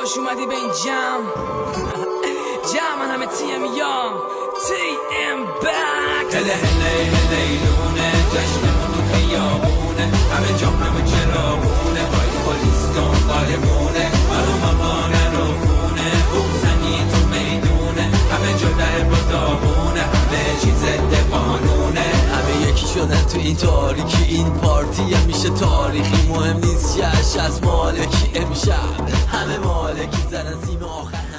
خوش اومدی به این جمع همه TM back هله هله هلیلونه جشنمون تو خیابونه همه جام همه چراغونه پای پلیس دنبالمونه معلوم مقانه رو خونه بوزنی تو میدونه همه جا در با داغونه همه چیز ضد قانونه همه یکی شدن تو این تاریکی این پارتی میشه تاریخی مهم نیست جشن از مالکی امشب همه مالکی زدن سیم آخر